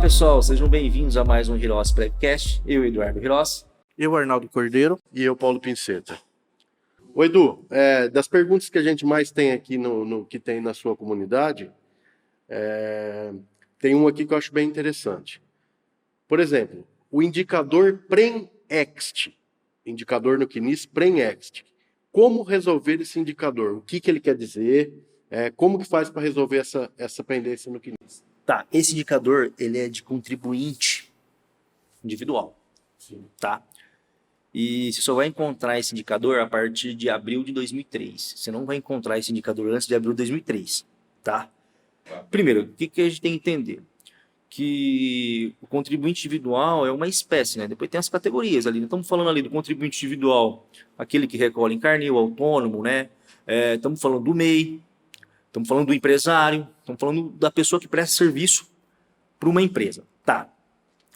pessoal, sejam bem-vindos a mais um Hirossi Podcast. Eu, Eduardo Hirossi. Eu, Arnaldo Cordeiro. E eu, Paulo Pinceta. Ô Edu, das perguntas que a gente mais tem aqui no que tem na sua comunidade, tem um aqui que eu acho bem interessante. Por exemplo, o indicador PREM-EXT, indicador no CNIS PREM-EXT. Como resolver esse indicador? O que ele quer dizer? Como que faz para resolver essa pendência no CNIS? Tá, esse indicador ele é de contribuinte individual. Sim. Tá? E você só vai encontrar esse indicador a partir de abril de 2003. Você não vai encontrar esse indicador antes de abril de 2003. Tá? Primeiro, o que a gente tem que entender? Que o contribuinte individual é uma espécie, né? Depois tem as categorias ali. Estamos falando ali do contribuinte individual, aquele que recolhe em carnê, o autônomo, né? Estamos falando do MEI, estamos falando do empresário, estamos falando da pessoa que presta serviço para uma empresa. Tá.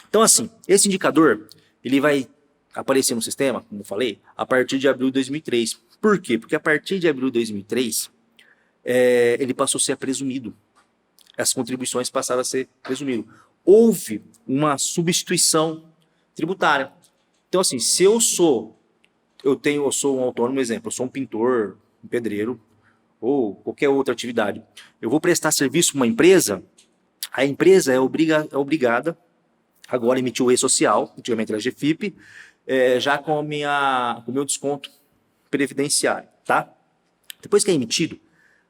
Então, assim, esse indicador, ele vai aparecer no sistema, como eu falei, a partir de abril de 2003. Por quê? Porque a partir de abril de 2003, ele passou a ser presumido. As contribuições passaram a ser presumidas. Houve uma substituição tributária. Então, assim, se eu sou um autônomo, exemplo, eu sou um pintor, um pedreiro, ou qualquer outra atividade, eu vou prestar serviço para uma empresa, a empresa é obrigada, agora emitiu o E-Social, antigamente era GFIP, já com o meu desconto previdenciário, tá? Depois que é emitido,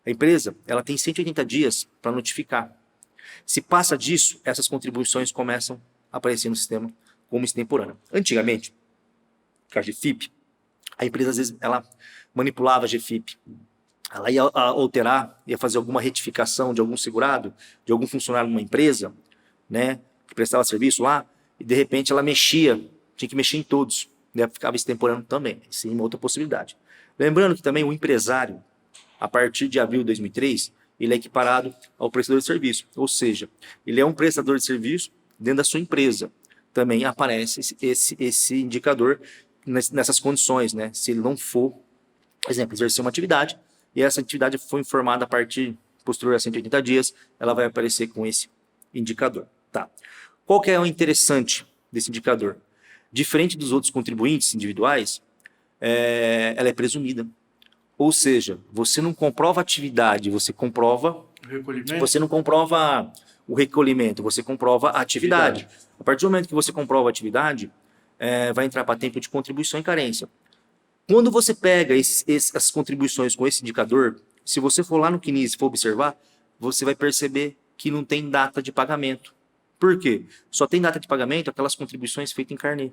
a empresa ela tem 180 dias para notificar. Se passa disso, essas contribuições começam a aparecer no sistema como extemporânea. Antigamente, com a GFIP, a empresa às vezes ela manipulava a GFIP. Ela ia alterar, ia fazer alguma retificação de algum segurado, de algum funcionário de uma empresa, né, que prestava serviço lá, e de repente ela mexia, tinha que mexer em todos, né, ficava extemporâneo também. Isso é uma outra possibilidade. Lembrando que também o empresário, a partir de abril de 2003, ele é equiparado ao prestador de serviço. Ou seja, ele é um prestador de serviço dentro da sua empresa. Também aparece esse indicador nessas condições, né? Se ele não for, por exemplo, exercer uma atividade, e essa atividade foi informada a partir, posterior a 180 dias, ela vai aparecer com esse indicador. Tá. Qual que é o interessante desse indicador? Diferente dos outros contribuintes individuais, ela é presumida. Ou seja, você não comprova a atividade, você comprova... Você não comprova o recolhimento, você comprova a atividade. A partir do momento que você comprova a atividade, vai entrar para tempo de contribuição e carência. Quando você pega essas contribuições com esse indicador, se você for lá no CNIS e for observar, você vai perceber que não tem data de pagamento. Por quê? Só tem data de pagamento aquelas contribuições feitas em carnê.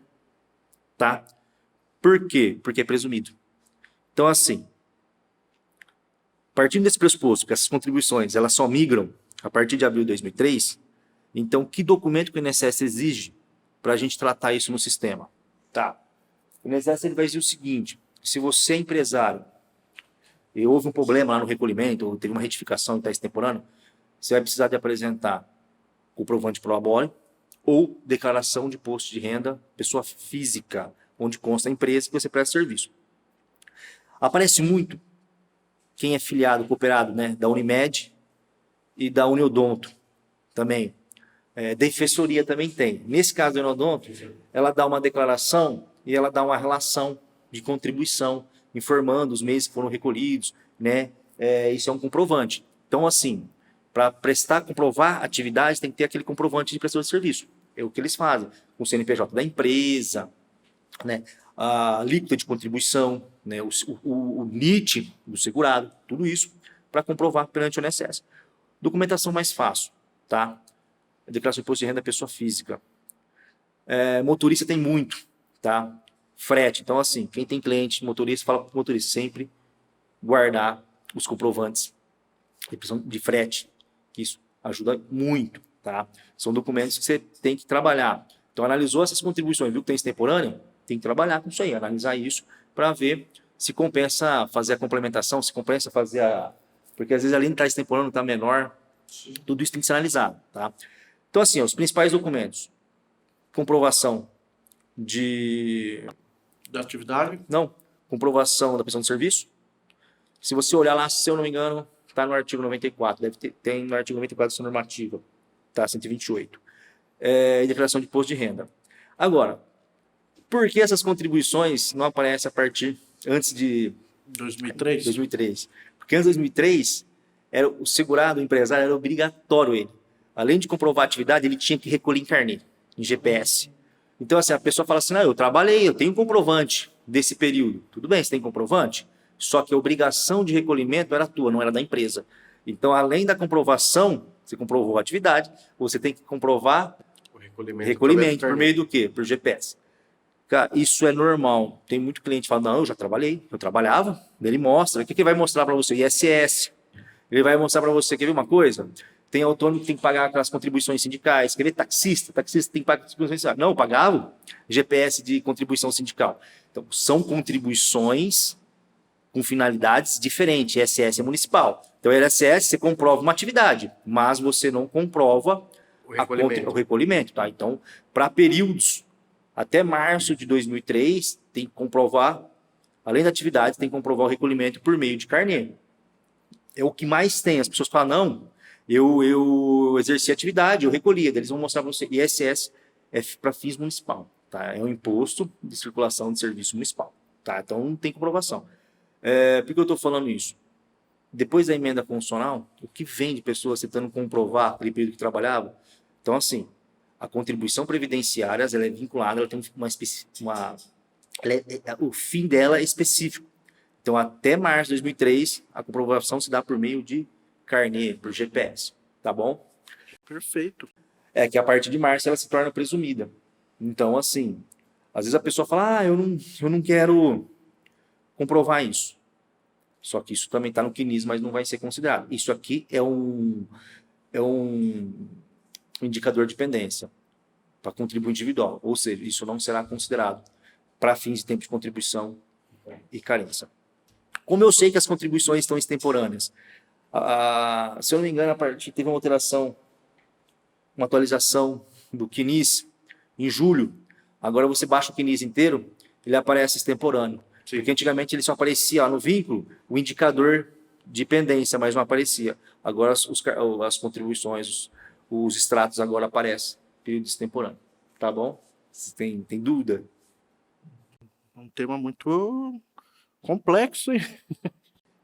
Tá? Por quê? Porque é presumido. Então, assim, partindo desse pressuposto que essas contribuições elas só migram a partir de abril de 2003, então que documento que o INSS exige para a gente tratar isso no sistema? Tá. O INSS ele vai dizer o seguinte: se você é empresário e houve um problema lá no recolhimento, ou teve uma retificação e está extemporâneo, você vai precisar de apresentar comprovante pro labore ou declaração de imposto de renda pessoa física, onde consta a empresa que você presta serviço. Aparece muito quem é filiado, cooperado, né, da Unimed e da Uniodonto também. Defensoria também tem. Nesse caso da Uniodonto, ela dá uma declaração e ela dá uma relação de contribuição, informando os meses que foram recolhidos, né? Isso é um comprovante. Então, assim, para comprovar atividades, tem que ter aquele comprovante de prestador de serviço. É o que eles fazem, com o CNPJ da empresa, né? A alíquota de contribuição, né? o NIT do segurado, tudo isso para comprovar perante o INSS. Documentação mais fácil, tá? Declaração de imposto de renda da pessoa física. Motorista tem muito, tá? Frete. Então, assim, quem tem cliente, motorista, fala para o motorista sempre guardar os comprovantes de frete. Isso ajuda muito, tá? São documentos que você tem que trabalhar. Então, analisou essas contribuições, viu que tem extemporâneo? Tem que trabalhar com isso aí, analisar isso para ver se compensa fazer a complementação, se compensa fazer a... Porque às vezes ali não está extemporâneo, está menor. Sim. Tudo isso tem que ser analisado, tá? Então, assim, os principais documentos. Comprovação da atividade? Não, comprovação da prestação de serviço. Se você olhar lá, se eu não me engano, está no artigo 94, tem no artigo 94 da normativa, tá, 128. e declaração de imposto de renda. Agora, por que essas contribuições não aparecem antes de 2003? Porque antes de 2003, o segurado, o empresário, era obrigatório ele. Além de comprovar a atividade, ele tinha que recolher em carnê, em GPS. Então, assim, a pessoa fala assim, eu trabalhei, eu tenho comprovante desse período. Tudo bem, você tem comprovante? Só que a obrigação de recolhimento era tua, não era da empresa. Então, além da comprovação, você comprovou a atividade, você tem que comprovar o recolhimento por meio do quê? Por GPS. Cara, isso é normal. Tem muito cliente que fala, não, eu já trabalhei, eu trabalhava. Ele mostra. O que ele vai mostrar para você? ISS. Ele vai mostrar para você, quer ver uma coisa? Tem autônomo que tem que pagar aquelas contribuições sindicais. Quer ver taxista? Taxista tem que pagar contribuições sindicais. Não, eu pagava GPS de contribuição sindical. Então, são contribuições com finalidades diferentes. ISS é municipal. Então, ISS você comprova uma atividade, mas você não comprova o recolhimento. Tá? Então, para períodos até março de 2003, tem que comprovar, além da atividade, tem que comprovar o recolhimento por meio de carnê. É o que mais tem. As pessoas falam, não, eu exerci atividade, eu recolhia. Eles vão mostrar para você. ISS é para fins municipal. Tá? É um imposto de circulação de serviço municipal. Tá? Então, não tem comprovação. Por que eu estou falando isso? Depois da emenda constitucional, o que vem de pessoas tentando comprovar aquele período que trabalhava? Então, assim, a contribuição previdenciária ela é vinculada, ela tem o fim dela é específico. Então, até março de 2003, a comprovação se dá por meio de carnê, por GPS. Tá bom? Perfeito. É que a partir de março ela se torna presumida. Então, assim, às vezes a pessoa fala, eu não quero comprovar isso. Só que isso também está no CNIS, mas não vai ser considerado. Isso aqui é um indicador de pendência para contribuinte individual. Ou seja, isso não será considerado para fins de tempo de contribuição e carência. Como eu sei que as contribuições estão extemporâneas? Se eu não me engano, teve uma alteração, uma atualização do CNIS em julho. Agora você baixa o CNIS inteiro, ele aparece extemporâneo. Sim. Porque antigamente ele só aparecia no vínculo o indicador de pendência, mas não aparecia. Agora as contribuições, os extratos agora aparecem, período extemporâneo. Tá bom? Tem dúvida? Um tema muito complexo, hein?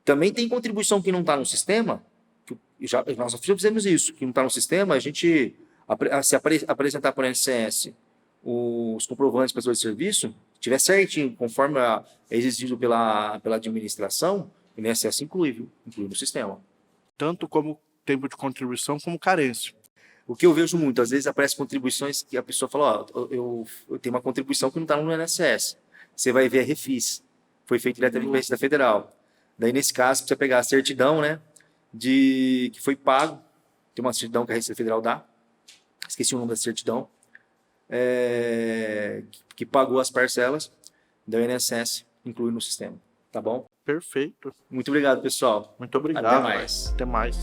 Também tem contribuição que não está no sistema, nós já fizemos isso, que não está no sistema, a gente apresentar para o INSS os comprovantes para de serviço, tiver certinho, conforme é exigido pela administração, o INSS inclui no sistema. Tanto como tempo de contribuição, como carência. O que eu vejo muito, às vezes aparecem contribuições que a pessoa fala, eu tenho uma contribuição que não está no INSS. Você vai ver a Refis, foi feito diretamente pela Receita Federal. Daí, nesse caso, precisa pegar a certidão, né, que foi pago, tem uma certidão que a Receita Federal dá, esqueci o nome da certidão, que pagou as parcelas, daí o INSS inclui no sistema, tá bom? Perfeito. Muito obrigado, pessoal. Muito obrigado. Até mais. Até mais.